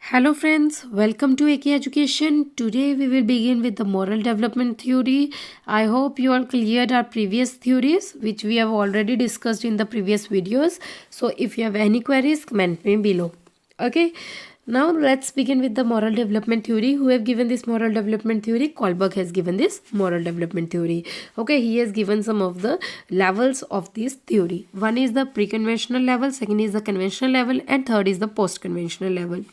Hello friends, welcome to AK Education. Today we will begin with the moral development theory. I hope you all cleared our previous theories which we have already discussed in the previous videos. So if you have any queries, comment me below. Okay. Now let's begin with the moral development theory. Who have given this moral development theory? Kohlberg has given this moral development theory. Okay, he has given some of the levels of this theory. One is the pre-conventional level, second is the conventional level, and third is the post-conventional level.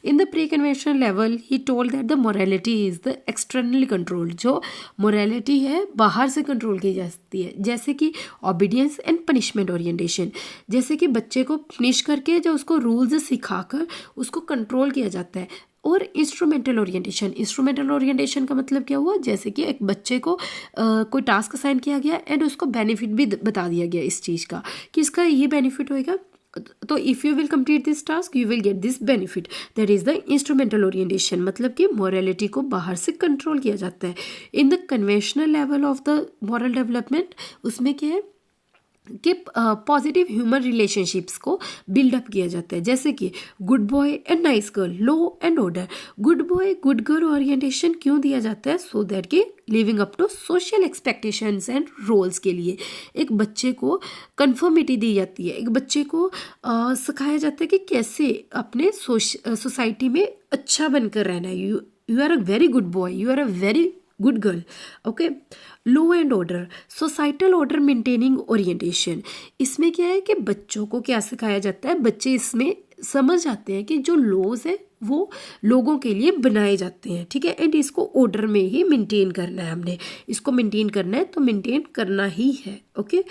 In the pre-conventional level, he told that the morality is the externally controlled. जो morality है बाहर से control की जाती है, जैसे कि obedience and punishment orientation. जैसे कि बच्चे को पनिश करके जो उसको रूल्स सिखाकर उसको कंट्रोल किया जाता है. और इंस्ट्रूमेंटल ओरिएंटेशन का मतलब क्या हुआ, जैसे कि एक बच्चे को कोई टास्क असाइन किया गया एंड उसको बेनिफिट भी बता दिया गया इस चीज़ का कि इसका ये बेनिफिट होएगा, तो if you will complete this task you will get this benefit. That is the instrumental orientation, मतलब कि मॉरलिटी को बाहर से कंट्रोल किया जाता है. In the conventional level of the moral development उसमें क्या है कि पॉजिटिव ह्यूमन रिलेशनशिप्स को बिल्डअप किया जाता है, जैसे कि good boy and nice girl, law and order. Good boy good girl orientation क्यों दिया जाता है? सो दैट कि living up to social expectations and roles के लिए एक बच्चे को कन्फर्मिटी दी जाती है, एक बच्चे को सिखाया जाता है कि कैसे अपने सोसाइटी में अच्छा बनकर रहना है. You are a very good boy, you are a very good girl. Okay. Law and order, societal order maintaining orientation. इसमें क्या है कि बच्चों को क्या सिखाया जाता है, बच्चे इसमें समझ जाते हैं कि जो लॉज है वो लोगों के लिए बनाए जाते हैं, ठीक है, एंड इसको ऑर्डर में ही मेंटेन करना है. हमने इसको मेंटेन करना है तो मेंटेन करना ही है. Okay.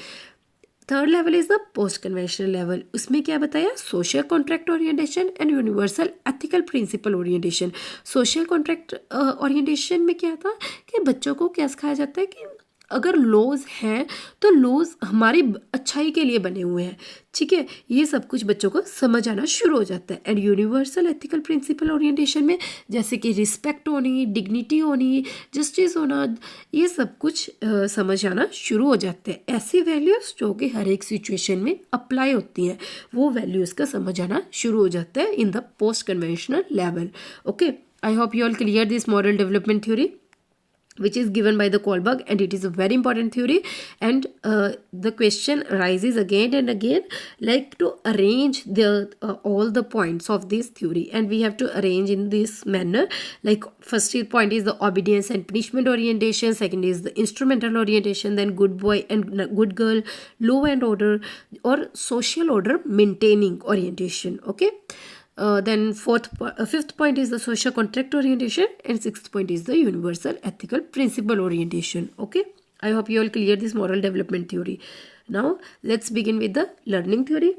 Third level is the post conventional level. उसमें क्या बताया? Social contract orientation and universal ethical principle orientation. Social contract orientation में क्या था कि बच्चों को क्या सिखाया जाता है कि अगर लॉज हैं तो लॉज हमारी अच्छाई के लिए बने हुए हैं, ठीक है, ये सब कुछ बच्चों को समझ आना शुरू हो जाता है. And universal ethical principle orientation में जैसे कि रिस्पेक्ट होनी, डिग्निटी होनी, जस्टिस होना, ये सब कुछ समझ आना शुरू हो जाते हैं. ऐसी वैल्यूज़ जो कि हर एक सिचुएशन में अप्लाई होती हैं, वो वैल्यूज़ का समझ आना शुरू हो जाता है in the post conventional level. Okay. I hope you all clear this moral development theory which is given by the Kohlberg, and it is a very important theory. And the question arises again and again, like to arrange the all the points of this theory, and we have to arrange in this manner. Like first point is the obedience and punishment orientation, second is the instrumental orientation, then good boy and good girl, law and order or social order maintaining orientation. Okay. Then fifth point is the social contract orientation, and sixth point is the universal ethical principle orientation. Okay, I hope you all clear this moral development theory. Now let's begin with the learning theory.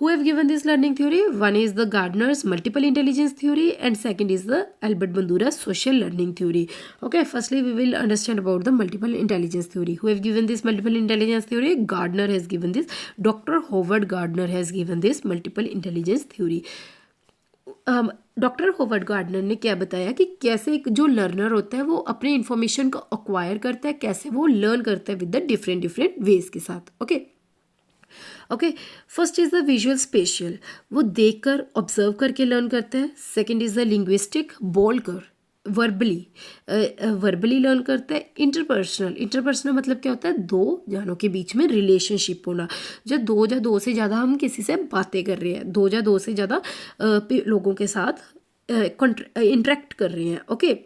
Who have given this learning theory? One is the Gardner's multiple intelligence theory, and second is the Albert Bandura's social learning theory. Okay, firstly we will understand about the multiple intelligence theory. Who have given this multiple intelligence theory? Gardner has given this. Dr. Howard Gardner has given this multiple intelligence theory. Doctor Howard Gardner ने क्या बताया कि कैसे एक जो learner होता है वो अपने इंफॉर्मेशन को अक्वायर करता है, कैसे वो लर्न करता है विद द डिफरेंट वेज के साथ. Okay. Okay. First is the visual spatial, वो देखकर ऑब्जर्व करके लर्न करता है. सेकंड इज द लिंग्विस्टिक, बोलकर वर्बली लर्न करता है. इंटरपर्सनल मतलब क्या होता है? दो जानों के बीच में रिलेशनशिप होना. जब दो से ज़्यादा हम किसी से बातें कर रहे हैं, दो से ज़्यादा लोगों के साथ इंटरेक्ट कर रहे हैं. Okay.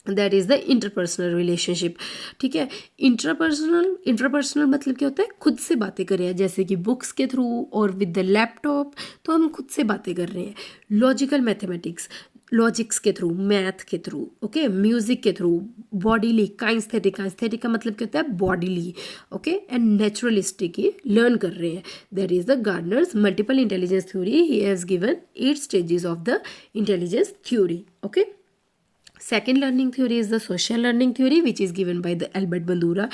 That is the interpersonal relationship. ठीक है. इंटरपर्सनल मतलब क्या होता है? खुद से बातें कर रहे हैं, जैसे कि बुक्स के थ्रू और विद द लैपटॉप, तो हम खुद से बातें कर रहे हैं. लॉजिकल मैथमेटिक्स, लॉजिक्स के थ्रू, मैथ के थ्रू. ओके. म्यूजिक के थ्रू, बॉडीली, काइंस्थेटिक का मतलब क्या होता है? Bodily. Okay. And naturalistic he learn कर रहे हैं. That is the Gardner's multiple intelligence theory. He has given 8 stages of the intelligence theory. Okay. Second learning theory is the social learning theory, which is given by the Albert Bandura.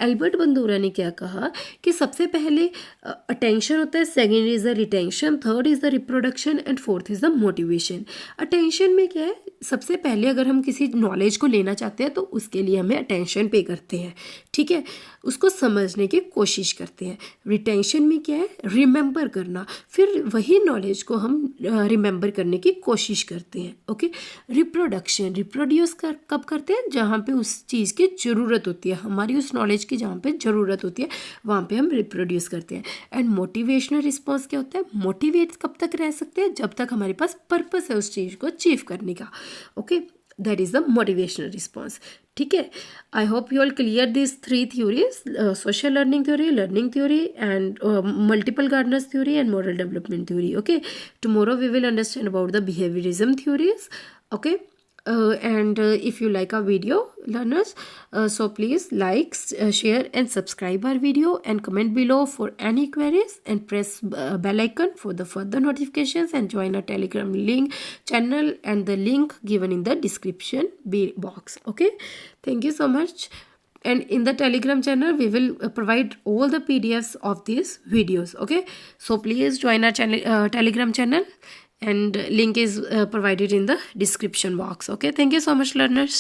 Albert Bandura ने क्या कहा कि सबसे पहले attention होता है, second is the retention, third is the reproduction and fourth is the motivation. Attention में क्या है, सबसे पहले अगर हम किसी नॉलेज को लेना चाहते हैं तो उसके लिए हमें अटेंशन पे करते हैं, ठीक है, उसको समझने की कोशिश करते हैं। रिटेंशन में क्या है, रिमेंबर करना, फिर वही नॉलेज को हम रिमेंबर करने की कोशिश करते हैं। ओके, रिप्रोडक्शन, रिप्रोड्यूस कब करते हैं, जहाँ पे उस चीज़ की ज़रूरत होती है, हमारी उस नॉलेज की जहाँ पे ज़रूरत होती है वहाँ पे हम रिप्रोड्यूस करते हैं। एंड मोटिवेशनल रिस्पॉन्स क्या होता है, मोटिवेट कब तक रह सकते हैं, जब तक हमारे पास पर्पस है उस चीज़ को अचीव करने का। Okay, that is the motivational response. ठीक है, I hope you all clear this 3 theories, social learning theory and multiple Gardner's theory and moral development theory. Okay, tomorrow we will understand about the behaviorism theories. Okay, and if you like our video, learners, so please like, share and subscribe our video and comment below for any queries, and press bell icon for the further notifications, and join our Telegram link channel and the link given in the description box. Okay, thank you so much. And in the Telegram channel we will provide all the PDFs of these videos. Okay, so please join our channel, Telegram channel, and link is provided in the description box. Okay, thank you so much, learners.